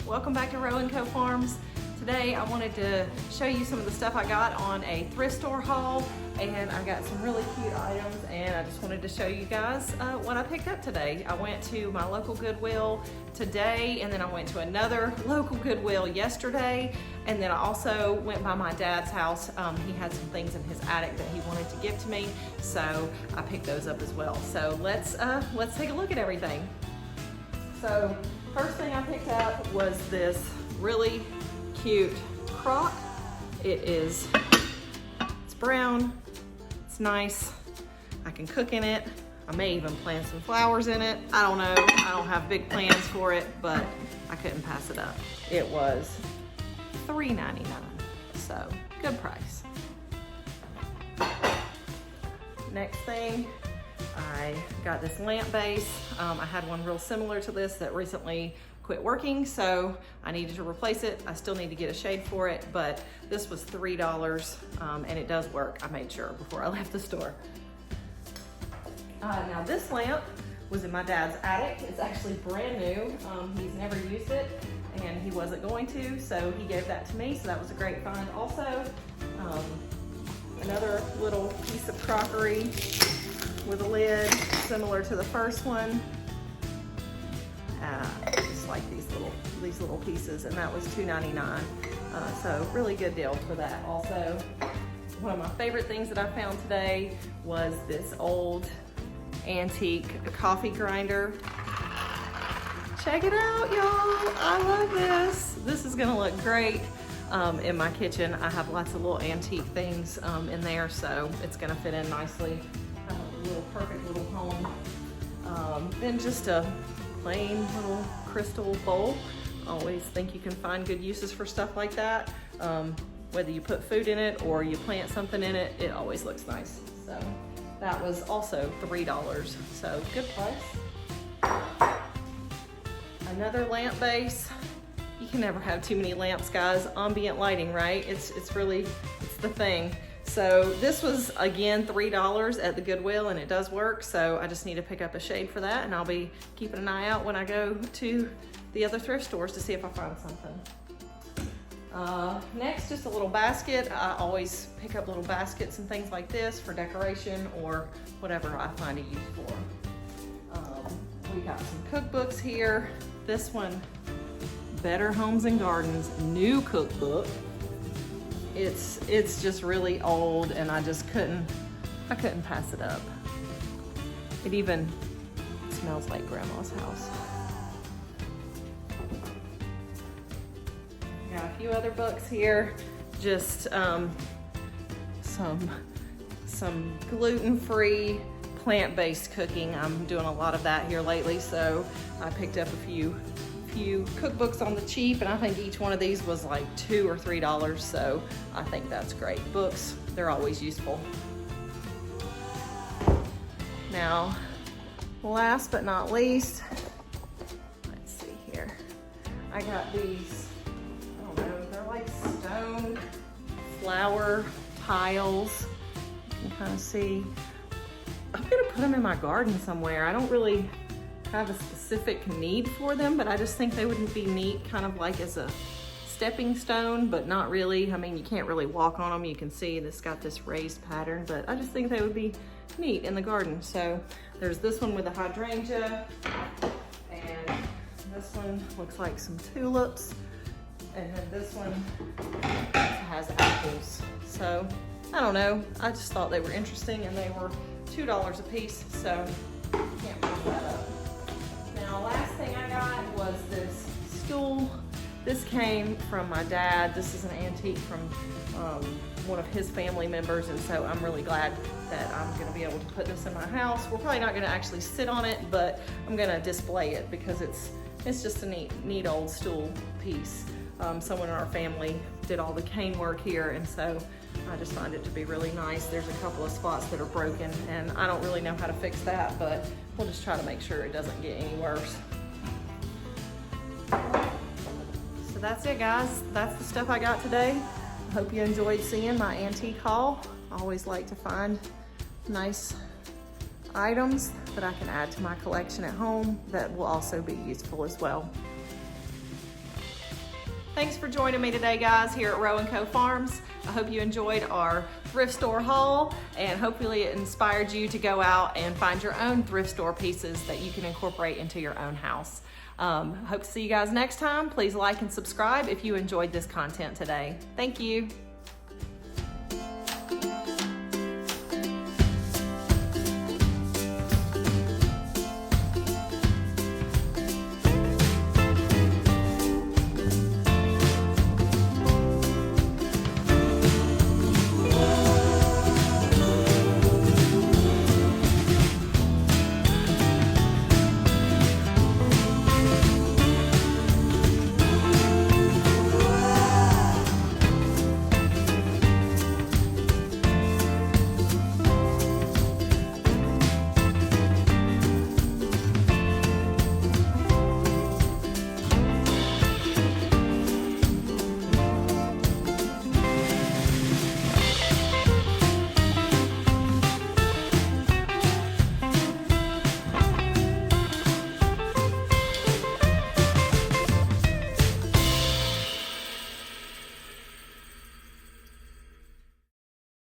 Welcome back to Row & Co Farms. Today I wanted to show you some of the stuff I got on a thrift store haul, and I got some really cute items, and I just wanted to show you guys what I picked up today. I went to my local Goodwill today, and then I went to another local Goodwill yesterday, and then I also went by my dad's house. He had some things in his attic that he wanted to give to me, so I picked those up as well. So let's take a look at everything. So first thing I picked up was this really cute crock. It's brown, it's nice. I can cook in it. I may even plant some flowers in it. I don't know, I don't have big plans for it, but I couldn't pass it up. It was $3.99, so good price. Next thing, I got this lamp base. I had one real similar to this that recently quit working, so I needed to replace it. I still need to get a shade for it, but this was $3, and it does work. I made sure before I left the store. Now this lamp was in my dad's attic. It's actually brand new. He's never used it, and he wasn't going to, so he gave that to me, so that was a great find. Also, another little piece of crockery with a lid similar to the first one. Just like these little pieces, and that was $2.99. So really good deal for that. Also, one of my favorite things that I found today was this old antique coffee grinder. Check it out, y'all. I love this. This is gonna look great in my kitchen. I have lots of little antique things in there, so it's gonna fit in nicely. Perfect little home. Then just a plain little crystal bowl. Always think you can find good uses for stuff like that. Whether you put food in it or you plant something in it, it always looks nice. So that was also $3, so good price. Another lamp base. You can never have too many lamps, guys. Ambient lighting, right? It's the thing. So this was, again, $3 at the Goodwill, and it does work, so I just need to pick up a shade for that, and I'll be keeping an eye out when I go to the other thrift stores to see if I find something. Next, just a little basket. I always pick up little baskets and things like this for decoration or whatever I find a use for. We got some cookbooks here. This one, Better Homes and Gardens, new cookbook. It's just really old, and I couldn't pass it up. It even smells like Grandma's house. Got a few other books here, just some gluten-free, plant-based cooking. I'm doing a lot of that here lately, so I picked up a few cookbooks on the cheap, and I think each one of these was like $2 or $3, so I think that's great. Books, they're always useful. Now, last but not least, let's see here. I got these, I don't know, they're like stone flower tiles. You can kind of see. I'm gonna put them in my garden somewhere. I don't really have a specific need for them, but I just think they would be neat kind of like as a stepping stone, but not really. I mean, you can't really walk on them. You can see it's got this raised pattern, but I just think they would be neat in the garden. So there's this one with a hydrangea, and this one looks like some tulips, and then this one has apples. So I don't know, I just thought they were interesting, and they were $2 a piece, so can't pass that up. Now, last thing I got was this stool. This came from my dad. This is an antique from one of his family members, and so I'm really glad that I'm gonna be able to put this in my house. We're probably not gonna actually sit on it, but I'm gonna display it because it's just a neat old stool piece. Someone in our family did all the cane work here, and so I just find it to be really nice. There's a couple of spots that are broken, and I don't really know how to fix that, but we'll just try to make sure it doesn't get any worse. So that's it, guys. That's the stuff I got today. I hope you enjoyed seeing my antique haul. I always like to find nice items that I can add to my collection at home that will also be useful as well. Thanks for joining me today, guys, here at Row & Co Farms. I hope you enjoyed our thrift store haul, and hopefully it inspired you to go out and find your own thrift store pieces that you can incorporate into your own house. Hope to see you guys next time. Please like and subscribe if you enjoyed this content today. Thank you.